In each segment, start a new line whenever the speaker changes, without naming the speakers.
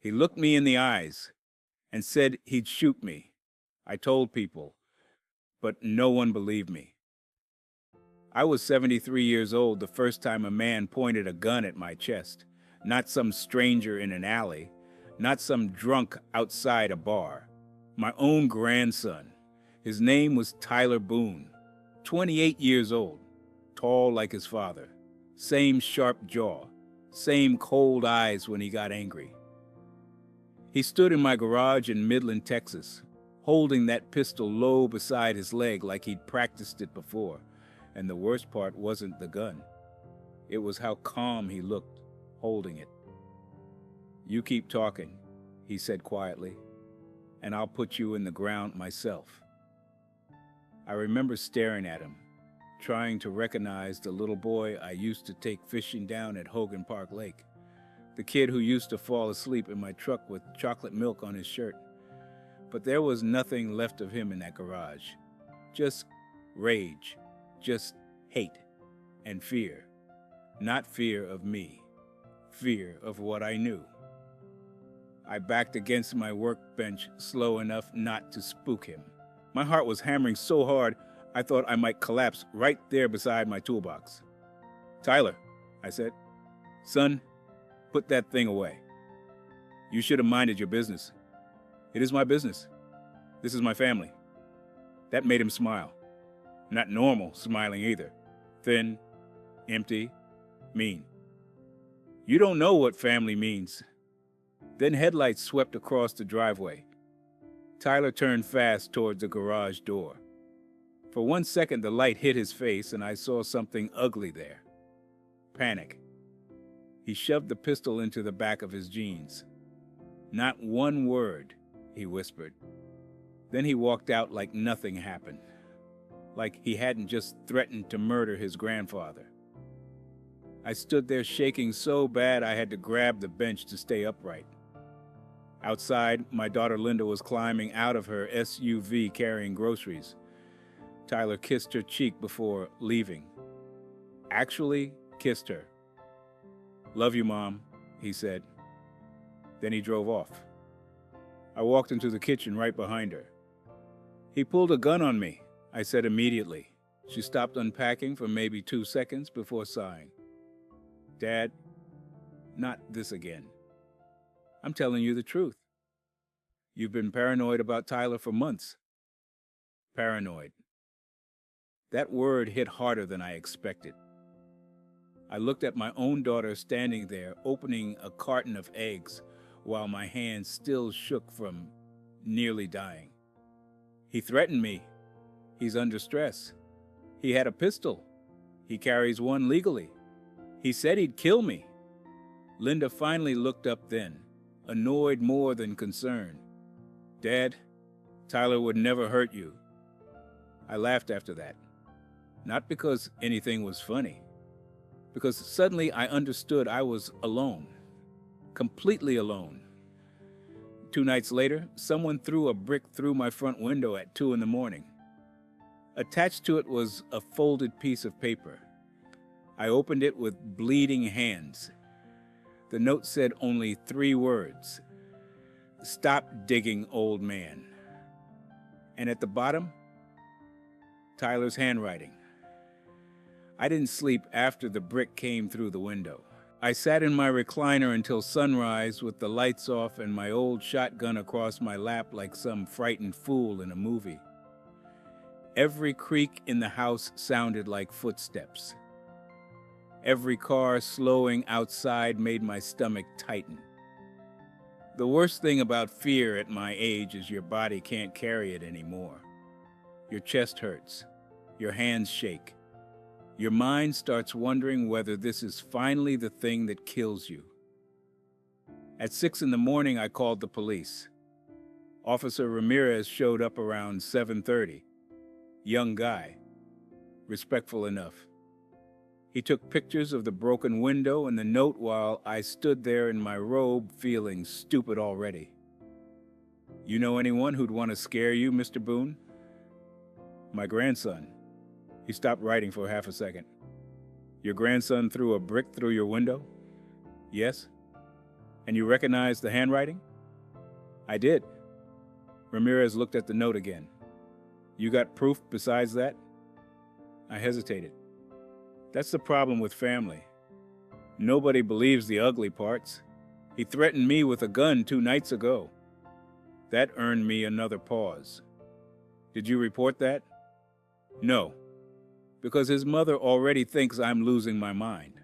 He looked me in the eyes and said he'd shoot me. I told people, but no one believed me. I was 73 years old the first time a man pointed a gun at my chest. Not some stranger in an alley, not some drunk outside a bar. My own grandson. His name was Tyler Boone, 28 years old, tall like his father, same sharp jaw, same cold eyes when he got angry. He stood in my garage in Midland, Texas, holding that pistol low beside his leg like he'd practiced it before. And the worst part wasn't the gun. It was how calm he looked, holding it. "You keep talking," he said quietly, "and I'll put you in the ground myself." I remember staring at him, trying to recognize the little boy I used to take fishing down at Hogan Park Lake, the kid who used to fall asleep in my truck with chocolate milk on his shirt. But there was nothing left of him in that garage. Just rage, just hate and fear. Not fear of me, fear of what I knew. I backed against my workbench slow enough not to spook him. My heart was hammering so hard I thought I might collapse right there beside my toolbox. "Tyler," I said, "son, put that thing away. You should have minded your business. It is my business. This is my family." That made him smile. Not normal smiling either. Thin, empty, mean. "You don't know what family means." Then headlights swept across the driveway. Tyler turned fast towards the garage door. For 1 second, the light hit his face, and I saw something ugly there. Panic. He shoved the pistol into the back of his jeans. "Not one word," he whispered. Then he walked out like nothing happened, like he hadn't just threatened to murder his grandfather. I stood there shaking so bad I had to grab the bench to stay upright. Outside, my daughter Linda was climbing out of her SUV carrying groceries. Tyler kissed her cheek before leaving. Actually kissed her. "Love you, Mom," he said. Then he drove off. I walked into the kitchen right behind her. "He pulled a gun on me," I said immediately. She stopped unpacking for maybe 2 seconds before sighing. "Dad, not this again. I'm telling you the truth. You've been paranoid about Tyler for months." Paranoid. That word hit harder than I expected. I looked at my own daughter standing there, opening a carton of eggs, while my hands still shook from nearly dying. "He threatened me. He's under stress. He had a pistol. He carries one legally. He said he'd kill me." Linda finally looked up then, annoyed more than concerned. "Dad, Tyler would never hurt you." I laughed after that. Not because anything was funny, because suddenly I understood I was alone, completely alone. 2 nights later, someone threw a brick through my front window at 2 a.m. Attached to it was a folded piece of paper. I opened it with bleeding hands. The note said only 3 words: "Stop digging, old man." And at the bottom, Tyler's handwriting. I didn't sleep after the brick came through the window. I sat in my recliner until sunrise with the lights off and my old shotgun across my lap like some frightened fool in a movie. Every creak in the house sounded like footsteps. Every car slowing outside made my stomach tighten. The worst thing about fear at my age is your body can't carry it anymore. Your chest hurts. Your hands shake. Your mind starts wondering whether this is finally the thing that kills you. At 6 a.m, I called the police. Officer Ramirez showed up around 7:30. Young guy. Respectful enough. He took pictures of the broken window and the note while I stood there in my robe feeling stupid already. "You know anyone who'd want to scare you, Mr. Boone?" "My grandson." He stopped writing for half a second. "Your grandson threw a brick through your window?" "Yes." And you recognize the handwriting? I did. Ramirez looked at the note again. You got proof besides that? I hesitated. That's the problem with family. Nobody believes the ugly parts. He threatened me with a gun 2 nights ago. That earned me another pause. Did you report that? No, because his mother already thinks I'm losing my mind.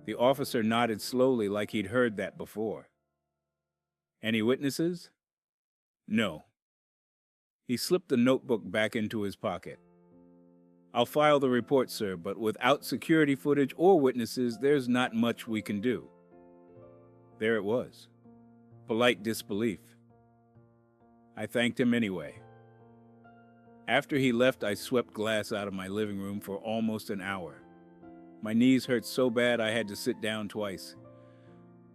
The officer nodded slowly like he'd heard that before. Any witnesses? No. He slipped the notebook back into his pocket. I'll file the report, sir, but without security footage or witnesses, there's not much we can do. There it was. Polite disbelief. I thanked him anyway. After he left, I swept glass out of my living room for almost an hour. My knees hurt so bad I had to sit down twice.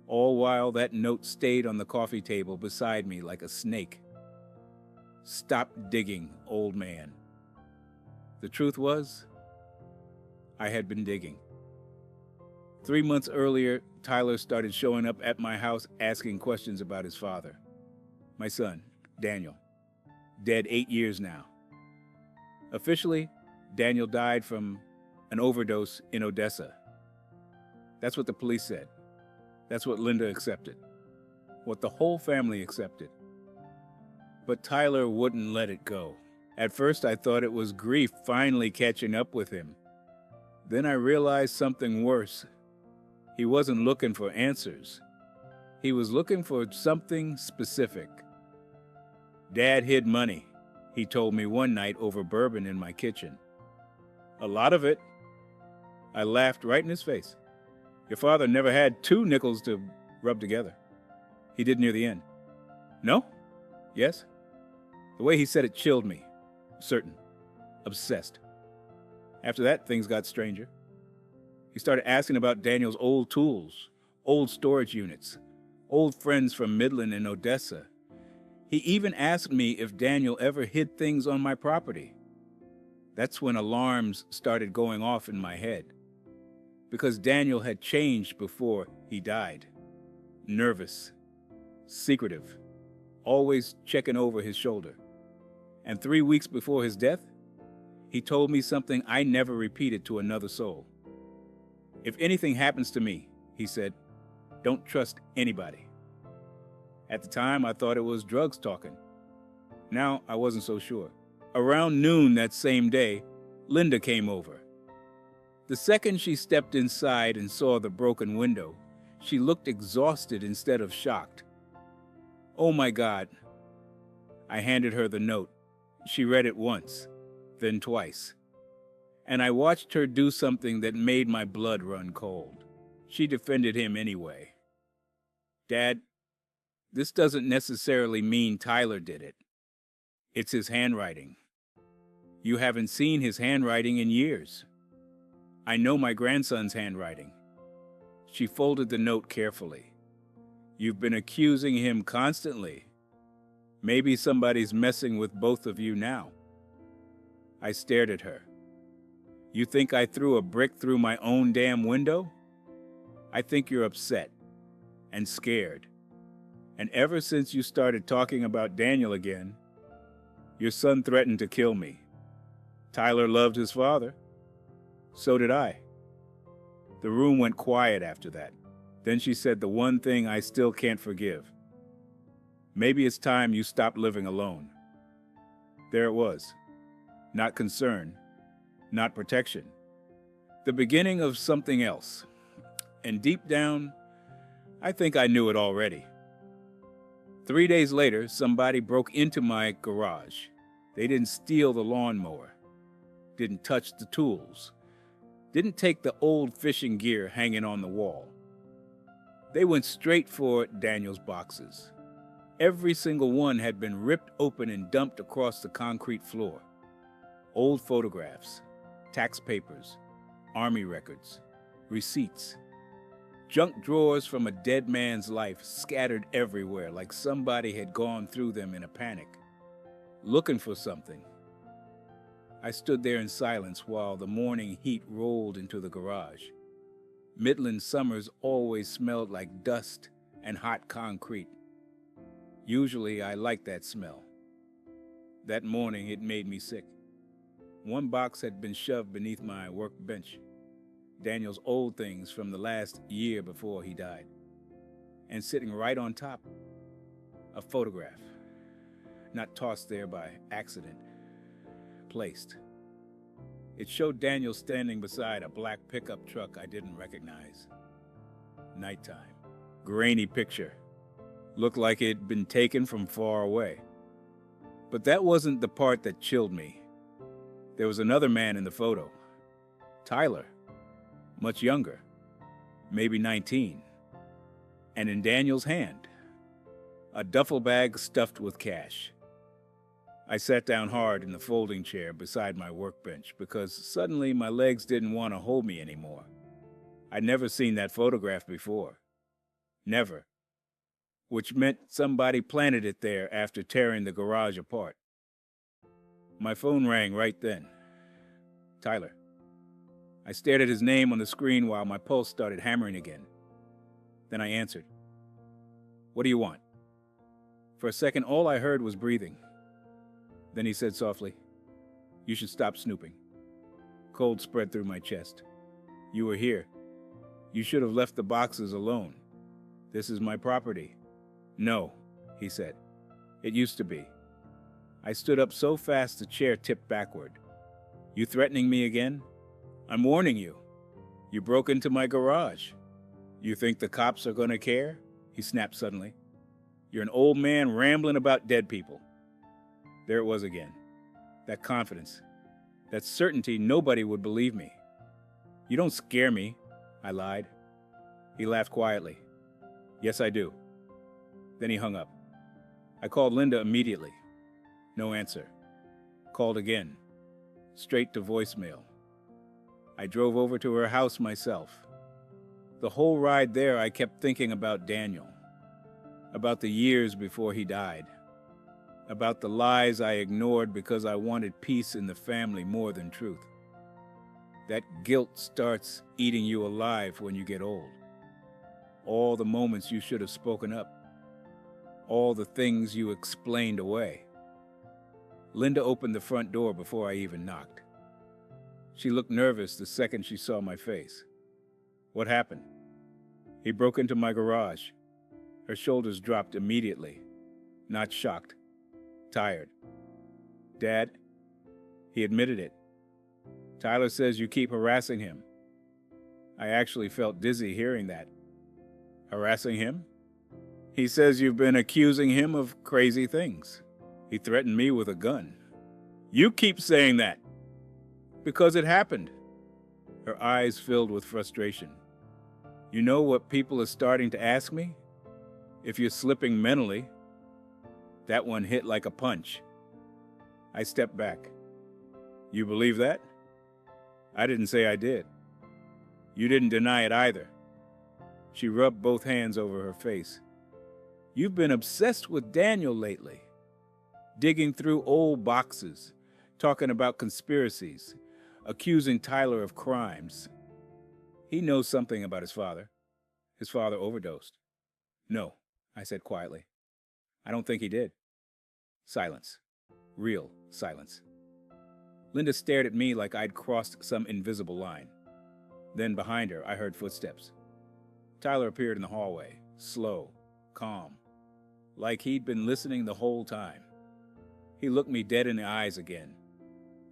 All while that note stayed on the coffee table beside me like a snake. Stop digging, old man. The truth was, I had been digging. 3 months earlier, Tyler started showing up at my house asking questions about his father. My son, Daniel, dead 8 years now. Officially, Daniel died from an overdose in Odessa. That's what the police said. That's what Linda accepted. What the whole family accepted. But Tyler wouldn't let it go. At first, I thought it was grief finally catching up with him. Then I realized something worse. He wasn't looking for answers. He was looking for something specific. Dad hid money, he told me one night over bourbon in my kitchen. A lot of it. I laughed right in his face. Your father never had 2 nickels to rub together. He did near the end. No? Yes? The way he said it chilled me. Certain. Obsessed. After that, things got stranger. He started asking about Daniel's old tools, old storage units, old friends from Midland and Odessa. He even asked me if Daniel ever hid things on my property. That's when alarms started going off in my head. Because Daniel had changed before he died. Nervous, secretive, always checking over his shoulder. And 3 weeks before his death, he told me something I never repeated to another soul. If anything happens to me, he said, don't trust anybody. At the time, I thought it was drugs talking. Now, I wasn't so sure. Around noon that same day, Linda came over. The second she stepped inside and saw the broken window, she looked exhausted instead of shocked. Oh my God. I handed her the note. She read it once, then twice. And I watched her do something that made my blood run cold. She defended him anyway. Dad, this doesn't necessarily mean Tyler did it. It's his handwriting. You haven't seen his handwriting in years. I know my grandson's handwriting. She folded the note carefully. You've been accusing him constantly. Maybe somebody's messing with both of you now. I stared at her. You think I threw a brick through my own damn window? I think you're upset and scared. And ever since you started talking about Daniel again, your son threatened to kill me. Tyler loved his father. So did I. The room went quiet after that. Then she said the one thing I still can't forgive. Maybe it's time you stop living alone. There it was. Not concern, not protection. The beginning of something else. And deep down, I think I knew it already. 3 days later, somebody broke into my garage. They didn't steal the lawnmower, didn't touch the tools, didn't take the old fishing gear hanging on the wall. They went straight for Daniel's boxes. Every single one had been ripped open and dumped across the concrete floor. Old photographs, tax papers, army records, receipts. Junk drawers from a dead man's life scattered everywhere like somebody had gone through them in a panic, looking for something. I stood there in silence while the morning heat rolled into the garage. Midland summers always smelled like dust and hot concrete. Usually I like that smell. That morning it made me sick. One box had been shoved beneath my workbench, Daniel's old things from the last year before he died. And sitting right on top, a photograph, not tossed there by accident, placed. It showed Daniel standing beside a black pickup truck I didn't recognize. Nighttime. Grainy picture. Looked like it had been taken from far away. But that wasn't the part that chilled me. There was another man in the photo. Tyler. Much younger. Maybe 19. And in Daniel's hand, a duffel bag stuffed with cash. I sat down hard in the folding chair beside my workbench because suddenly my legs didn't want to hold me anymore. I'd never seen that photograph before. Never. Which meant somebody planted it there after tearing the garage apart. My phone rang right then. Tyler. I stared at his name on the screen while my pulse started hammering again. Then I answered. What do you want? For a second, all I heard was breathing. Then he said softly, you should stop snooping. Cold spread through my chest. You were here. You should have left the boxes alone. This is my property. No, he said. It used to be. I stood up so fast the chair tipped backward. You threatening me again? I'm warning you. You broke into my garage. You think the cops are gonna care? He snapped suddenly. You're an old man rambling about dead people. There it was again. That confidence. That certainty nobody would believe me. You don't scare me, I lied. He laughed quietly. Yes, I do. Then he hung up. I called Linda immediately. No answer. Called again. Straight to voicemail. I drove over to her house myself. The whole ride there I kept thinking about Daniel. About the years before he died. About the lies I ignored because I wanted peace in the family more than truth. That guilt starts eating you alive when you get old. All the moments you should have spoken up. All the things you explained away. Linda opened the front door before I even knocked. She looked nervous the second she saw my face. What happened? He broke into my garage. Her shoulders dropped immediately. Not shocked. Tired. Dad? He admitted it. Tyler says you keep harassing him. I actually felt dizzy hearing that. Harassing him? He says you've been accusing him of crazy things. He threatened me with a gun. You keep saying that. Because it happened. Her eyes filled with frustration. You know what people are starting to ask me? If you're slipping mentally. That one hit like a punch. I stepped back. You believe that? I didn't say I did. You didn't deny it either. She rubbed both hands over her face. You've been obsessed with Daniel lately. Digging through old boxes, talking about conspiracies, accusing Tyler of crimes. He knows something about his father. His father overdosed. No, I said quietly. I don't think he did. Silence. Real silence. Linda stared at me like I'd crossed some invisible line. Then behind her, I heard footsteps. Tyler appeared in the hallway, slow, calm, like he'd been listening the whole time. He looked me dead in the eyes again,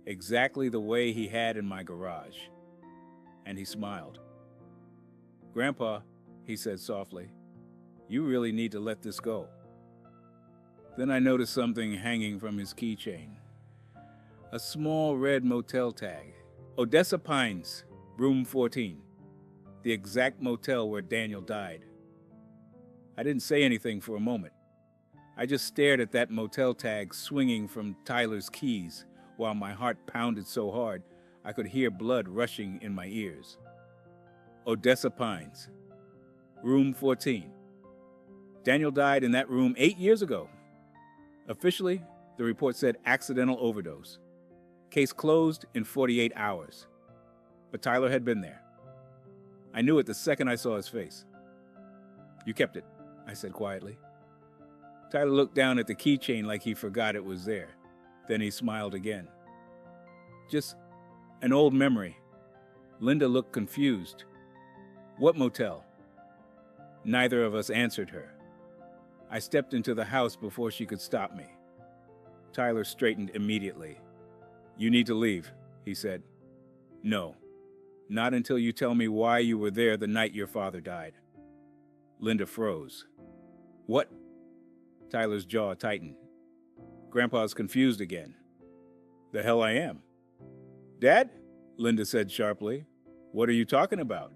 exactly the way he had in my garage. And he smiled. Grandpa, he said softly, you really need to let this go. Then I noticed something hanging from his keychain. A small red motel tag. Odessa Pines, room 14. The exact motel where Daniel died. I didn't say anything for a moment. I just stared at that motel tag swinging from Tyler's keys while my heart pounded so hard I could hear blood rushing in my ears. Odessa Pines, room 14. Daniel died in that room 8 years ago. Officially, the report said accidental overdose. Case closed in 48 hours. But Tyler had been there. I knew it the second I saw his face. You kept it, I said quietly. Tyler looked down at the keychain like he forgot it was there. Then he smiled again. Just an old memory. Linda looked confused. What motel? Neither of us answered her. I stepped into the house before she could stop me. Tyler straightened immediately. You need to leave, he said. No, not until you tell me why you were there the night your father died. Linda froze. What? Tyler's jaw tightened. Grandpa's confused again. The hell I am. Dad? Linda said sharply. What are you talking about?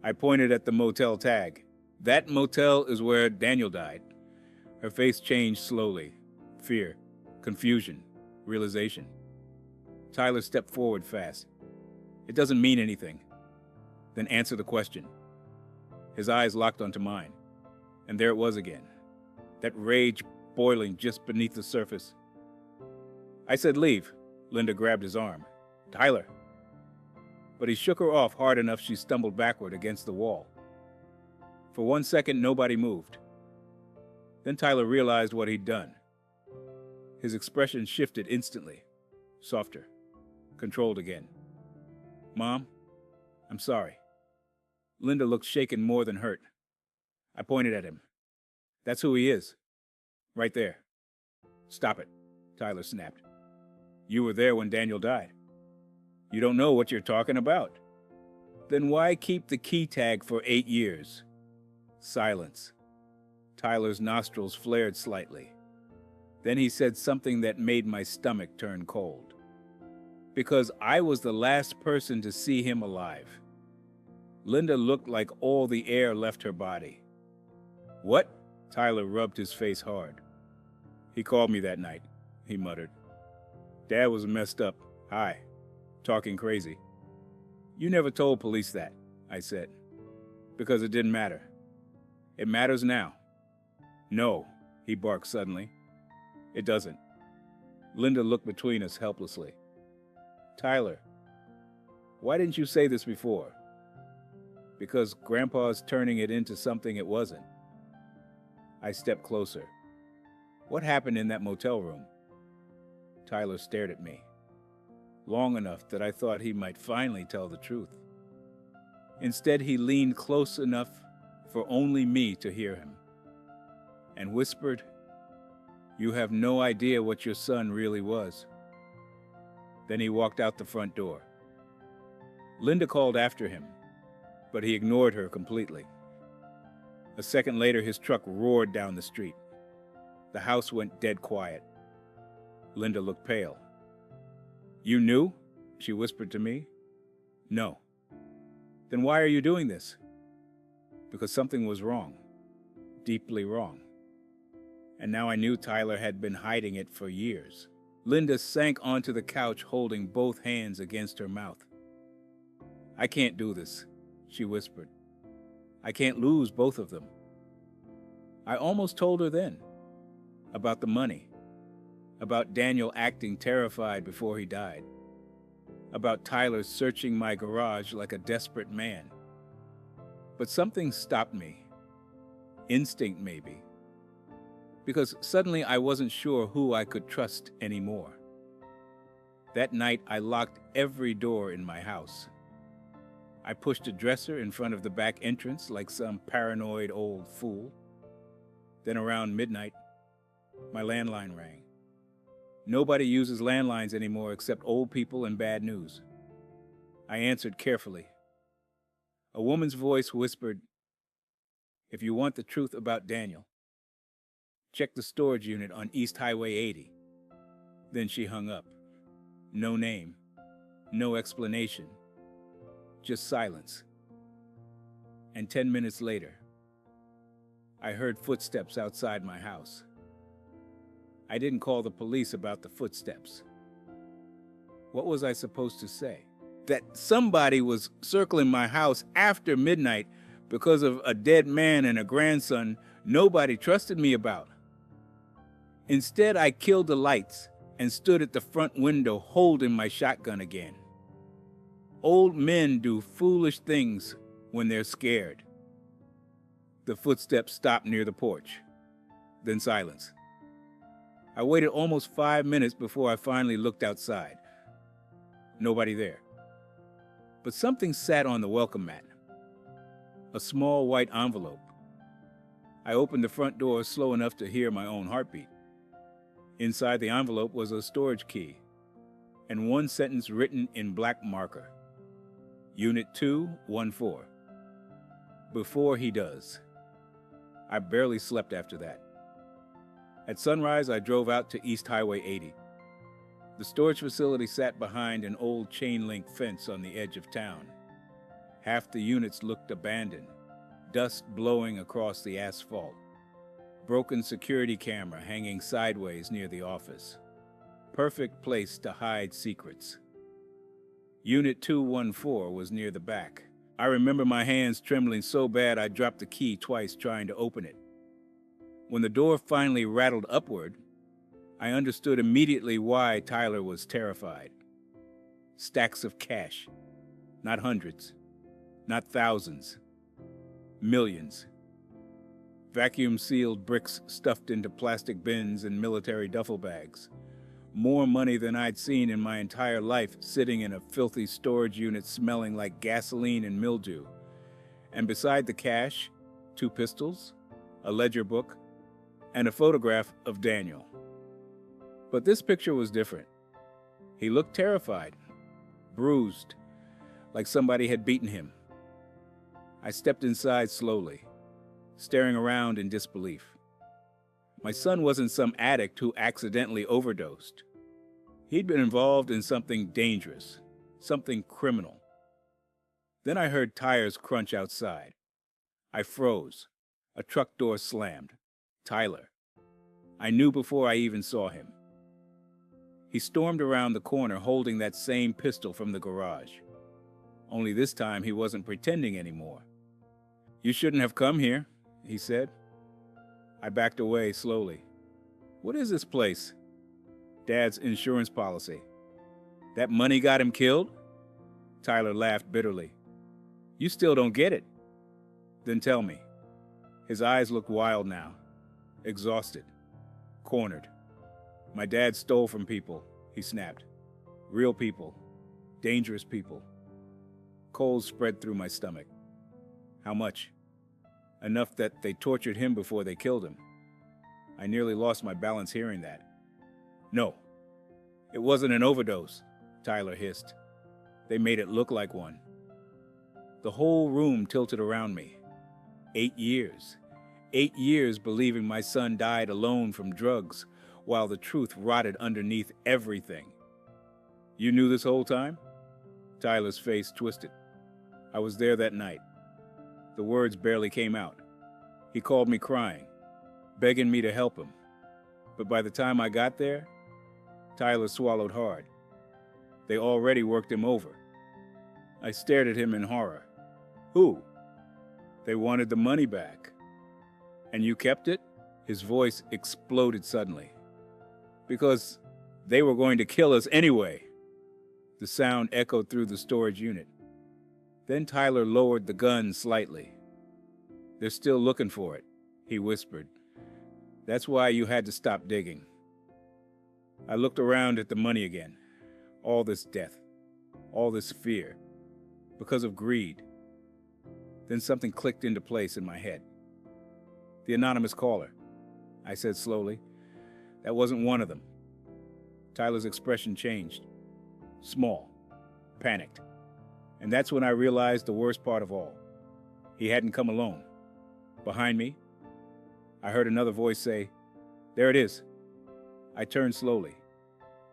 I pointed at the motel tag. That motel is where Daniel died. Her face changed slowly. Fear, confusion, realization. Tyler stepped forward fast. It doesn't mean anything. Then answer the question. His eyes locked onto mine. And there it was again. That rage boiling just beneath the surface. I said leave. Linda grabbed his arm. Tyler. But he shook her off hard enough she stumbled backward against the wall. For 1 second, nobody moved. Then Tyler realized what he'd done. His expression shifted instantly. Softer. Controlled again. Mom, I'm sorry. Linda looked shaken more than hurt. I pointed at him. That's who he is. Right there. Stop it, Tyler snapped. You were there when Daniel died. You don't know what you're talking about. Then why keep the key tag for 8 years? Silence. Tyler's nostrils flared slightly. Then he said something that made my stomach turn cold. Because I was the last person to see him alive. Linda looked like all the air left her body. What? Tyler rubbed his face hard. He called me that night, he muttered. Dad was messed up, high, talking crazy. You never told police that, I said. Because it didn't matter. It matters now. No, he barked suddenly. It doesn't. Linda looked between us helplessly. Tyler, why didn't you say this before? Because Grandpa's turning it into something it wasn't. I stepped closer. What happened in that motel room? Tyler stared at me, long enough that I thought he might finally tell the truth. Instead, he leaned close enough for only me to hear him, and whispered, You have no idea what your son really was. Then he walked out the front door. Linda called after him, but he ignored her completely. A second later, his truck roared down the street. The house went dead quiet. Linda looked pale. You knew? She whispered to me. No. Then why are you doing this? Because something was wrong. Deeply wrong. And now I knew Tyler had been hiding it for years. Linda sank onto the couch, holding both hands against her mouth. I can't do this, she whispered. I can't lose both of them. I almost told her then. About the money. About Daniel acting terrified before he died. About Tyler searching my garage like a desperate man. But something stopped me. Instinct, maybe. Because suddenly I wasn't sure who I could trust anymore. That night, I locked every door in my house. I pushed a dresser in front of the back entrance like some paranoid old fool. Then around midnight, my landline rang. Nobody uses landlines anymore except old people and bad news. I answered carefully. A woman's voice whispered, If you want the truth about Daniel, check the storage unit on East Highway 80. Then she hung up. No name, no explanation, just silence. And 10 minutes later, I heard footsteps outside my house. I didn't call the police about the footsteps. What was I supposed to say? That somebody was circling my house after midnight because of a dead man and a grandson nobody trusted me about. Instead, I killed the lights and stood at the front window holding my shotgun again. Old men do foolish things when they're scared. The footsteps stopped near the porch. Then silence. I waited almost 5 minutes before I finally looked outside. Nobody there. But something sat on the welcome mat. A small white envelope. I opened the front door slow enough to hear my own heartbeat. Inside the envelope was a storage key and one sentence written in black marker. Unit 214. Before he does. I barely slept after that. At sunrise, I drove out to East Highway 80. The storage facility sat behind an old chain-link fence on the edge of town. Half the units looked abandoned, dust blowing across the asphalt. Broken security camera hanging sideways near the office. Perfect place to hide secrets. Unit 214 was near the back. I remember my hands trembling so bad I dropped the key twice trying to open it. When the door finally rattled upward, I understood immediately why Tyler was terrified. Stacks of cash. Not hundreds. Not thousands. Millions. Vacuum-sealed bricks stuffed into plastic bins and military duffel bags. More money than I'd seen in my entire life sitting in a filthy storage unit smelling like gasoline and mildew. And beside the cash, 2 pistols, a ledger book, and a photograph of Daniel. But this picture was different. He looked terrified, bruised, like somebody had beaten him. I stepped inside slowly, staring around in disbelief. My son wasn't some addict who accidentally overdosed. He'd been involved in something dangerous, something criminal. Then I heard tires crunch outside. I froze. A truck door slammed. Tyler. I knew before I even saw him. He stormed around the corner holding that same pistol from the garage. Only this time he wasn't pretending anymore. "You shouldn't have come here," he said. I backed away slowly. "What is this place?" "Dad's insurance policy." "That money got him killed?" Tyler laughed bitterly. "You still don't get it." "Then tell me." His eyes looked wild now. Exhausted. Cornered. "My dad stole from people," he snapped. "Real people. Dangerous people." Cold spread through my stomach. "How much?" "Enough that they tortured him before they killed him." I nearly lost my balance hearing that. "No. It wasn't an overdose," Tyler hissed. "They made it look like one." The whole room tilted around me. 8 years. 8 years believing my son died alone from drugs, while the truth rotted underneath everything. "You knew this whole time?" Tyler's face twisted. "I was there that night." The words barely came out. He called me crying, begging me to help him. But by the time I got there, Tyler swallowed hard. They already worked him over. I stared at him in horror. "Who?" "They wanted the money back." "And you kept it?" His voice exploded suddenly. "Because they were going to kill us anyway." The sound echoed through the storage unit. Then Tyler lowered the gun slightly. "They're still looking for it," he whispered. "That's why you had to stop digging." I looked around at the money again. All this death. All this fear. Because of greed. Then something clicked into place in my head. "The anonymous caller," I said slowly. "That wasn't one of them." Tyler's expression changed. Small. Panicked. And that's when I realized the worst part of all. He hadn't come alone. Behind me, I heard another voice say, "There it is." I turned slowly.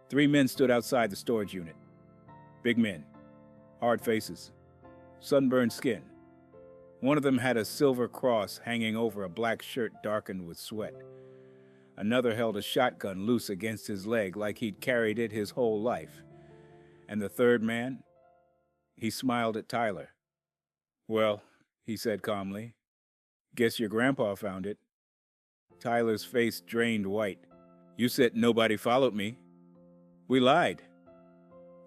3 men stood outside the storage unit. Big men. Hard faces. Sunburned skin. One of them had a silver cross hanging over a black shirt darkened with sweat. Another held a shotgun loose against his leg like he'd carried it his whole life. And the third man, he smiled at Tyler. "Well," he said calmly, "guess your grandpa found it." Tyler's face drained white. "You said nobody followed me." "We lied."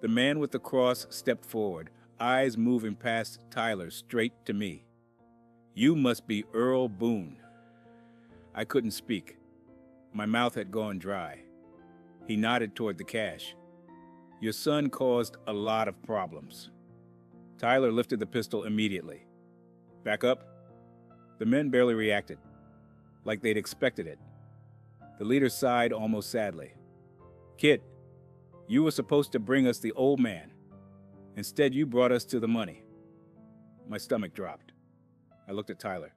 The man with the cross stepped forward, eyes moving past Tyler straight to me. You must be Earl Boone. I couldn't speak. My mouth had gone dry. He nodded toward the cash. Your son caused a lot of problems. Tyler lifted the pistol immediately. Back up? The men barely reacted, like they'd expected it. The leader sighed almost sadly. Kid, you were supposed to bring us the old man. Instead, you brought us to the money. My stomach dropped. I looked at Tyler.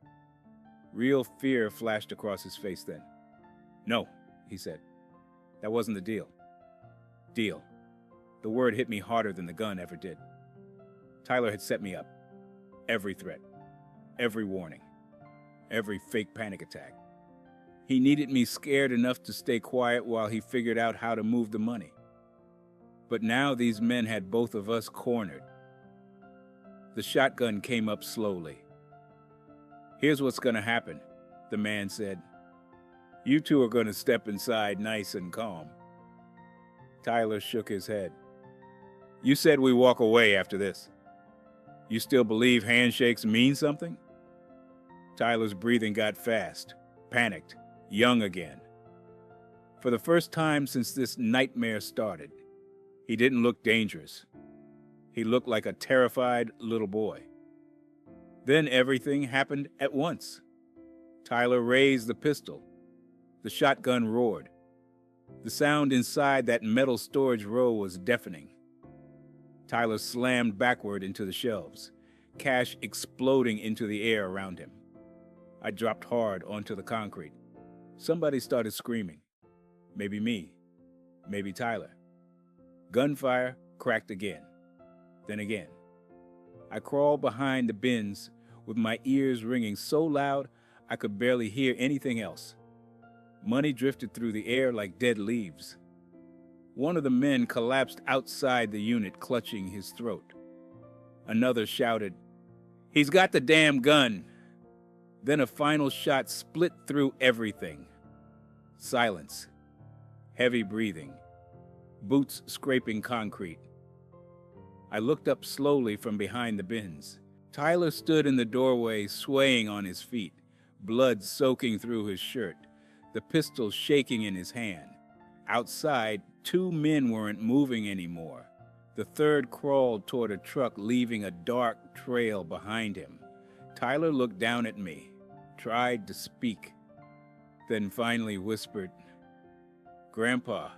Real fear flashed across his face then. No, he said. That wasn't the deal. Deal. The word hit me harder than the gun ever did. Tyler had set me up. Every threat. Every warning. Every fake panic attack. He needed me scared enough to stay quiet while he figured out how to move the money. But now these men had both of us cornered. The shotgun came up slowly. Here's what's gonna happen, the man said. You two are gonna step inside nice and calm. Tyler shook his head. You said we walk away after this. You still believe handshakes mean something? Tyler's breathing got fast, panicked, young again. For the first time since this nightmare started, he didn't look dangerous. He looked like a terrified little boy. Then everything happened at once. Tyler raised the pistol. The shotgun roared. The sound inside that metal storage row was deafening. Tyler slammed backward into the shelves, cash exploding into the air around him. I dropped hard onto the concrete. Somebody started screaming. Maybe me. Maybe Tyler. Gunfire cracked again. Then again. I crawled behind the bins with my ears ringing so loud I could barely hear anything else. Money drifted through the air like dead leaves. One of the men collapsed outside the unit, clutching his throat. Another shouted, "He's got the damn gun!" Then a final shot split through everything. Silence. Heavy breathing. Boots scraping concrete. I looked up slowly from behind the bins. Tyler stood in the doorway, swaying on his feet, blood soaking through his shirt, the pistol shaking in his hand. Outside, 2 men weren't moving anymore. The third crawled toward a truck, leaving a dark trail behind him. Tyler looked down at me, tried to speak, then finally whispered, "Grandpa,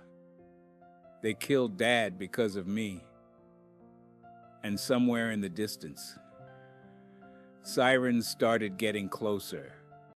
they killed Dad because of me." And somewhere in the distance, sirens started getting closer.